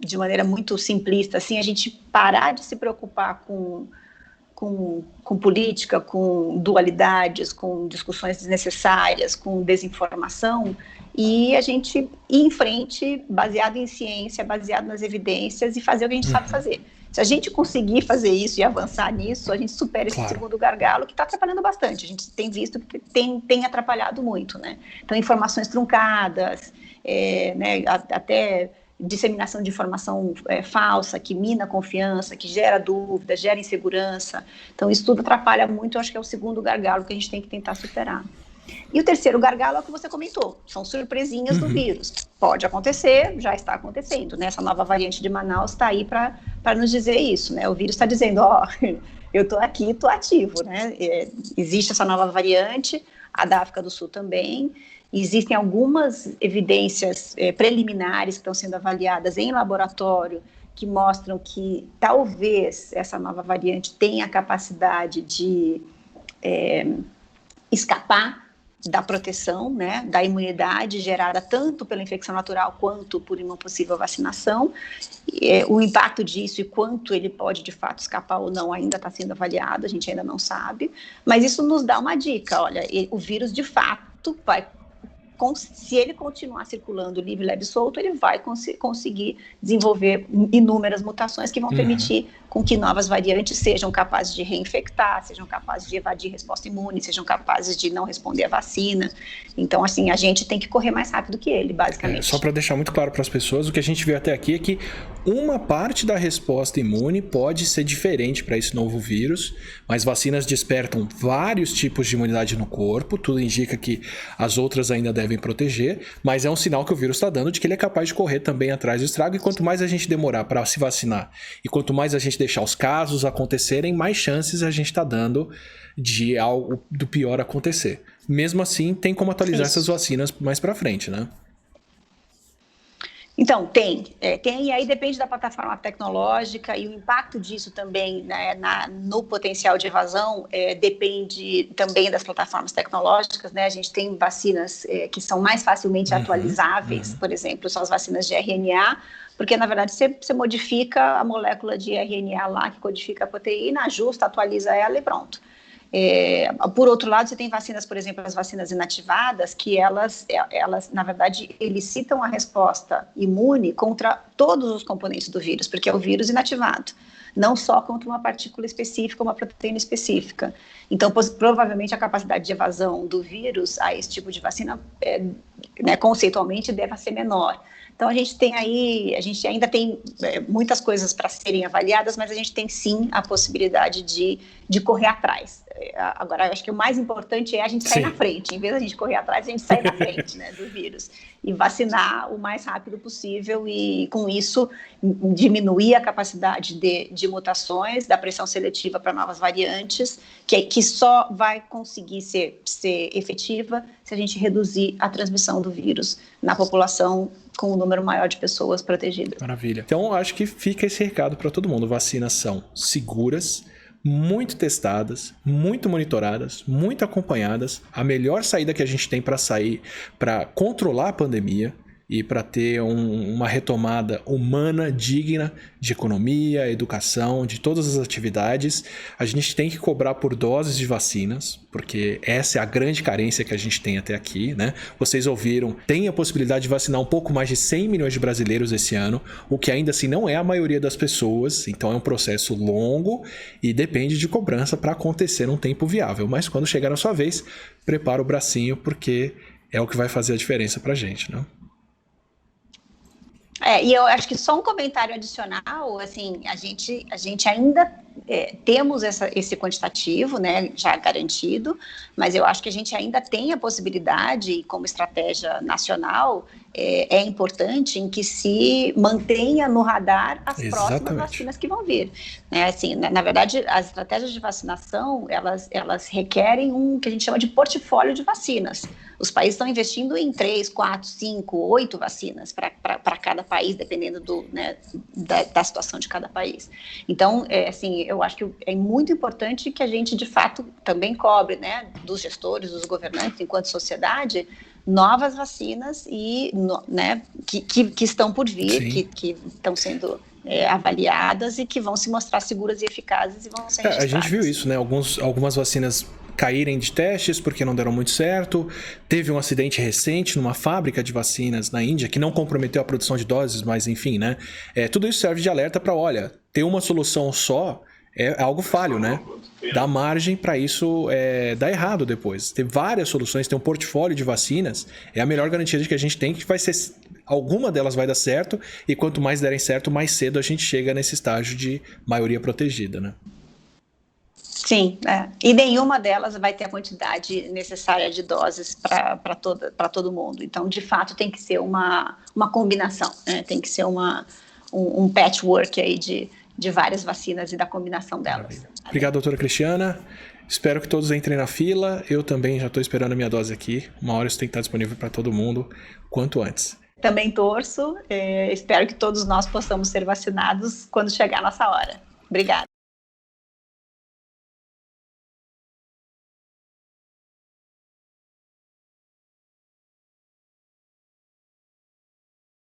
de maneira muito simplista, assim, a gente parar de se preocupar com política, com dualidades, com discussões desnecessárias, com desinformação, e a gente ir em frente, baseado em ciência, baseado nas evidências, e fazer o que a gente sabe fazer. Se a gente conseguir fazer isso e avançar nisso, a gente supera esse segundo gargalo que está atrapalhando bastante. A gente tem visto que tem atrapalhado muito, né? Então, informações truncadas, né, até disseminação de informação falsa, que mina a confiança, que gera dúvida, gera insegurança. Então, isso tudo atrapalha muito, eu acho que é o segundo gargalo que a gente tem que tentar superar. E o terceiro gargalo é o que você comentou, são surpresinhas do vírus. Pode acontecer, já está acontecendo, né? Essa nova variante de Manaus está aí para nos dizer isso, né? O vírus está dizendo, eu estou aqui, estou ativo, né? Existe essa nova variante, a da África do Sul também. Existem algumas evidências preliminares que estão sendo avaliadas em laboratório que mostram que talvez essa nova variante tenha a capacidade de escapar da proteção, né, da imunidade gerada tanto pela infecção natural quanto por uma possível vacinação. O impacto disso e quanto ele pode de fato escapar ou não ainda está sendo avaliado, a gente ainda não sabe, mas isso nos dá uma dica, olha, o vírus de fato vai, se ele continuar circulando livre, leve e solto, ele vai conseguir desenvolver inúmeras mutações que vão permitir com que novas variantes sejam capazes de reinfectar, sejam capazes de evadir resposta imune, sejam capazes de não responder à vacina. Então, assim, a gente tem que correr mais rápido que ele, basicamente. Só para deixar muito claro para as pessoas, o que a gente viu até aqui é que uma parte da resposta imune pode ser diferente para esse novo vírus, mas vacinas despertam vários tipos de imunidade no corpo, tudo indica que as outras ainda devem proteger, mas é um sinal que o vírus está dando de que ele é capaz de correr também atrás do estrago, e quanto mais a gente demorar para se vacinar e quanto mais a gente deixar os casos acontecerem, mais chances a gente está dando de algo do pior acontecer. Mesmo assim, tem como atualizar essas vacinas mais para frente, né? Então, tem, e aí depende da plataforma tecnológica e o impacto disso também, né, no potencial de evasão depende também das plataformas tecnológicas, né? A gente tem vacinas que são mais facilmente atualizáveis, por exemplo, são as vacinas de RNA, porque na verdade você modifica a molécula de RNA lá que codifica a proteína, ajusta, atualiza ela e pronto. Por outro lado, você tem vacinas, por exemplo, as vacinas inativadas, que elas, na verdade, elicitam a resposta imune contra todos os componentes do vírus, porque é o vírus inativado, não só contra uma partícula específica, uma proteína específica. Então, provavelmente, a capacidade de evasão do vírus a esse tipo de vacina, né, conceitualmente, deve ser menor. Então, a gente ainda tem muitas coisas para serem avaliadas, mas a gente tem sim a possibilidade de correr atrás. Agora, eu acho que o mais importante é a gente sair na frente. Em vez de a gente correr atrás, a gente sair na frente, né, do vírus. E vacinar o mais rápido possível e, com isso, diminuir a capacidade de mutações, da pressão seletiva para novas variantes, que só vai conseguir ser efetiva se a gente reduzir a transmissão do vírus na população com um número maior de pessoas protegidas. Maravilha. Então, acho que fica esse recado para todo mundo. Vacinas são seguras, muito testadas, muito monitoradas, muito acompanhadas. A melhor saída que a gente tem para sair, para controlar a pandemia e para ter uma retomada humana, digna de economia, educação, de todas as atividades. A gente tem que cobrar por doses de vacinas, porque essa é a grande carência que a gente tem até aqui, né? Vocês ouviram, tem a possibilidade de vacinar um pouco mais de 100 milhões de brasileiros esse ano, o que ainda assim não é a maioria das pessoas, então é um processo longo e depende de cobrança para acontecer num tempo viável. Mas quando chegar a sua vez, prepara o bracinho, porque é o que vai fazer a diferença pra gente, né? E eu acho que só um comentário adicional, assim, a gente ainda temos esse quantitativo, né, já garantido, mas eu acho que a gente ainda tem a possibilidade, como estratégia nacional, é importante em que se mantenha no radar as próximas vacinas que vão vir. Assim, na verdade, as estratégias de vacinação, elas requerem um que a gente chama de portfólio de vacinas. Os países estão investindo em 3, 4, 5, 8 vacinas para cada país, dependendo da situação de cada país. Então, assim, eu acho que é muito importante que a gente, de fato, também cobre, né, dos gestores, dos governantes, enquanto sociedade, novas vacinas e, né, que estão por vir, que estão sendo avaliadas e que vão se mostrar seguras e eficazes e vão ser registradas. A gente viu isso, né? Algumas vacinas caírem de testes porque não deram muito certo. Teve um acidente recente numa fábrica de vacinas na Índia que não comprometeu a produção de doses, mas enfim, né? Tudo isso serve de alerta para, olha, ter uma solução só é algo falho, né? Dá margem para isso dar errado depois. Ter várias soluções, ter um portfólio de vacinas é a melhor garantia de que a gente tem, que vai ser... Alguma delas vai dar certo, e quanto mais derem certo, mais cedo a gente chega nesse estágio de maioria protegida, né? Sim, e nenhuma delas vai ter a quantidade necessária de doses para todo mundo. Então, de fato, tem que ser uma combinação, né? Tem que ser um patchwork aí de várias vacinas e da combinação delas. Obrigado, doutora Cristiana. Espero que todos entrem na fila. Eu também já estou esperando a minha dose aqui. Uma hora isso tem que estar disponível para todo mundo, quanto antes. Também torço. Espero que todos nós possamos ser vacinados quando chegar a nossa hora. Obrigada.